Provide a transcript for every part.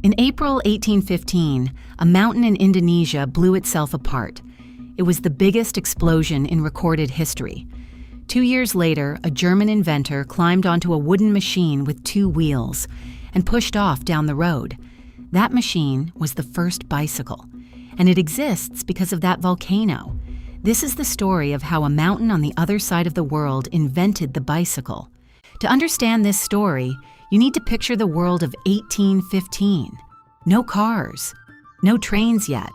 In April 1815, a mountain in Indonesia blew itself apart. It was the biggest explosion in recorded history. 2 years later, a German inventor climbed onto a wooden machine with 2 wheels and pushed off down the road. That machine was the first bicycle, and it exists because of that volcano. This is the story of how a mountain on the other side of the world invented the bicycle. To understand this story, you need to picture the world of 1815. No cars, no trains yet,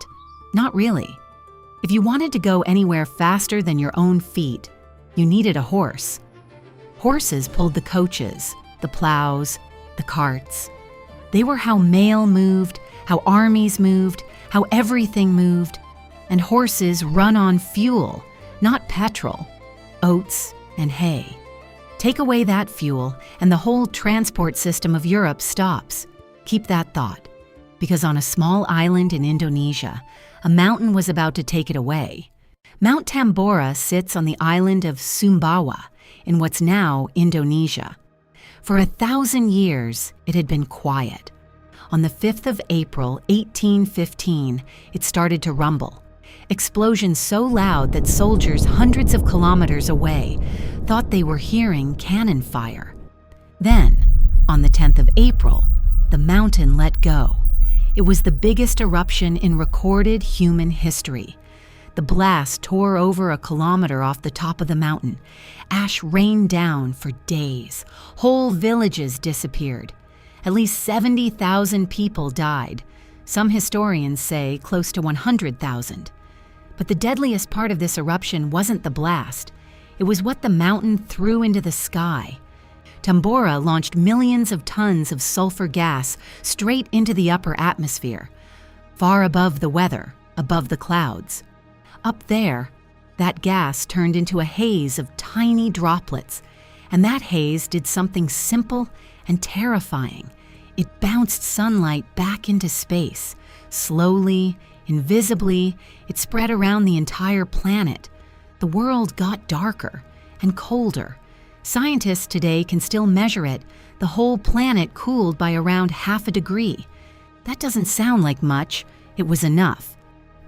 not really. If you wanted to go anywhere faster than your own feet, you needed a horse. Horses pulled the coaches, the plows, the carts. They were how mail moved, how armies moved, how everything moved. And horses run on fuel, not petrol, oats and hay. Take away that fuel, and the whole transport system of Europe stops. Keep that thought, because on a small island in Indonesia, a mountain was about to take it away. Mount Tambora sits on the island of Sumbawa in what's now Indonesia. For 1,000 years, it had been quiet. On the 5th of April, 1815, it started to rumble. Explosions so loud that soldiers hundreds of kilometers away thought they were hearing cannon fire. Then, on the 10th of April, the mountain let go. It was the biggest eruption in recorded human history. The blast tore over a kilometer off the top of the mountain. Ash rained down for days. Whole villages disappeared. At least 70,000 people died. Some historians say close to 100,000. But the deadliest part of this eruption wasn't the blast. It was what the mountain threw into the sky. Tambora launched millions of tons of sulfur gas straight into the upper atmosphere, far above the weather, above the clouds. Up there, that gas turned into a haze of tiny droplets, and that haze did something simple and terrifying. It bounced sunlight back into space. Slowly, invisibly, it spread around the entire planet. The world got darker and colder. Scientists today can still measure it. The whole planet cooled by around ½ degree. That doesn't sound like much. It was enough.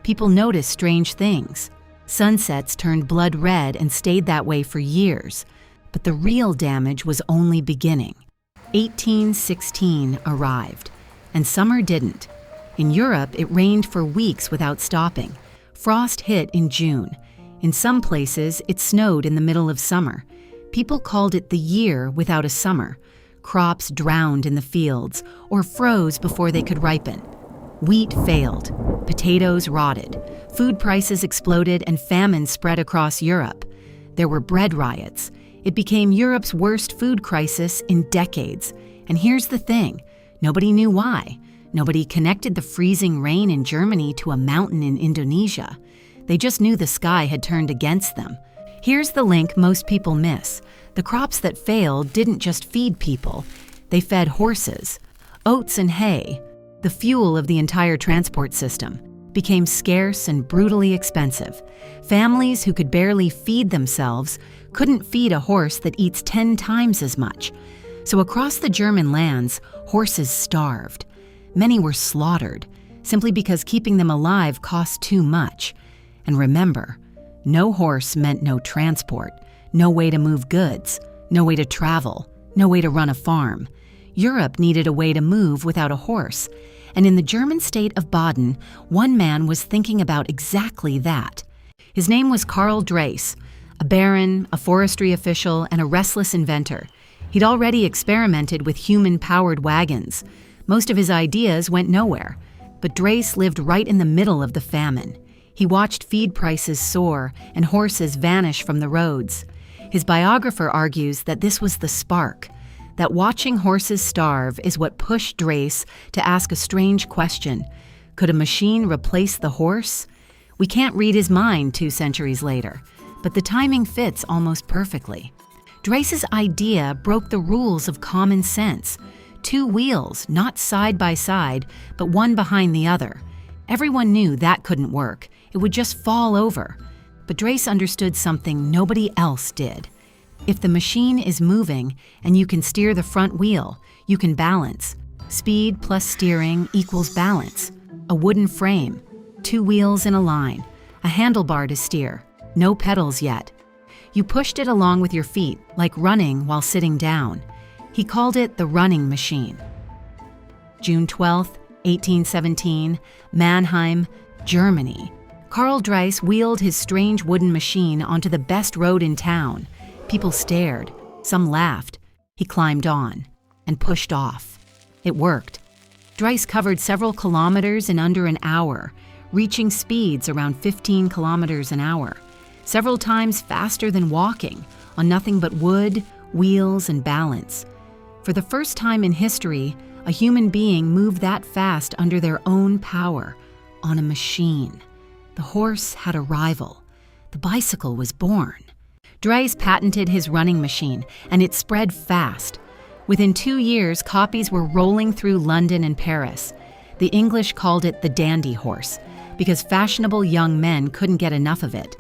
People noticed strange things. Sunsets turned blood red and stayed that way for years. But the real damage was only beginning. 1816 arrived, and summer didn't. In Europe, it rained for weeks without stopping. Frost hit in June. In some places, it snowed in the middle of summer. People called it the year without a summer. Crops drowned in the fields or froze before they could ripen. Wheat failed. Potatoes rotted. Food prices exploded and famine spread across Europe. There were bread riots. It became Europe's worst food crisis in decades. And here's the thing, nobody knew why. Nobody connected the freezing rain in Germany to a mountain in Indonesia. They just knew the sky had turned against them. Here's the link most people miss. The crops that failed didn't just feed people. They fed horses. Oats and hay, the fuel of the entire transport system, became scarce and brutally expensive. Families who could barely feed themselves couldn't feed a horse that eats 10 times as much. So across the German lands, horses starved. Many were slaughtered, simply because keeping them alive cost too much. And remember, no horse meant no transport, no way to move goods, no way to travel, no way to run a farm. Europe needed a way to move without a horse. And in the German state of Baden, one man was thinking about exactly that. His name was Karl Drais, a baron, a forestry official, and a restless inventor. He'd already experimented with human-powered wagons. Most of his ideas went nowhere. But Drais lived right in the middle of the famine. He watched feed prices soar and horses vanish from the roads. His biographer argues that this was the spark, that watching horses starve is what pushed Drais to ask a strange question. Could a machine replace the horse? We can't read his mind 2 centuries later, but the timing fits almost perfectly. Drais's idea broke the rules of common sense. 2 wheels, not side by side, but one behind the other. Everyone knew that couldn't work. It would just fall over. But Drais understood something nobody else did. If the machine is moving and you can steer the front wheel, you can balance. Speed plus steering equals balance. A wooden frame, 2 wheels in a line, a handlebar to steer, no pedals yet. You pushed it along with your feet, like running while sitting down. He called it the running machine. June 12, 1817, Mannheim, Germany. Karl Drais wheeled his strange wooden machine onto the best road in town. People stared. Some laughed. He climbed on and pushed off. It worked. Drais covered several kilometers in under an hour, reaching speeds around 15 kilometers an hour, several times faster than walking, on nothing but wood, wheels, and balance. For the first time in history, a human being moved that fast under their own power, on a machine. The horse had a rival. The bicycle was born. Drais patented his running machine, and it spread fast. Within 2 years, copies were rolling through London and Paris. The English called it the dandy horse, because fashionable young men couldn't get enough of it.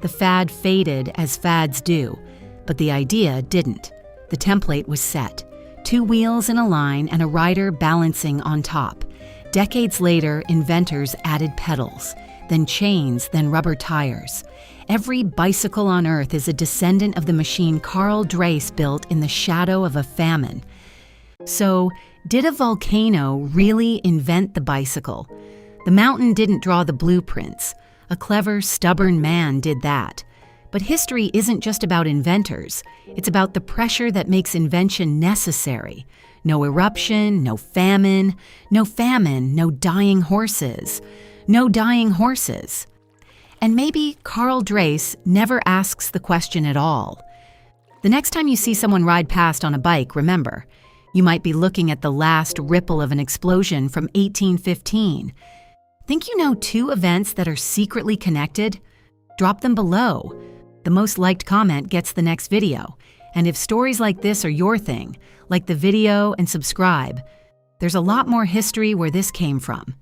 The fad faded as fads do, but the idea didn't. The template was set. 2 wheels in a line and a rider balancing on top. Decades later, inventors added pedals, then chains, then rubber tires. Every bicycle on Earth is a descendant of the machine Karl Drais built in the shadow of a famine. So, did a volcano really invent the bicycle? The mountain didn't draw the blueprints. A clever, stubborn man did that. But history isn't just about inventors. It's about the pressure that makes invention necessary. No eruption, no famine, no dying horses. No dying horses. And maybe Karl Drais never asks the question at all. The next time you see someone ride past on a bike, remember, you might be looking at the last ripple of an explosion from 1815. Think you know 2 events that are secretly connected? Drop them below. The most liked comment gets the next video. And if stories like this are your thing, like the video and subscribe. There's a lot more history where this came from.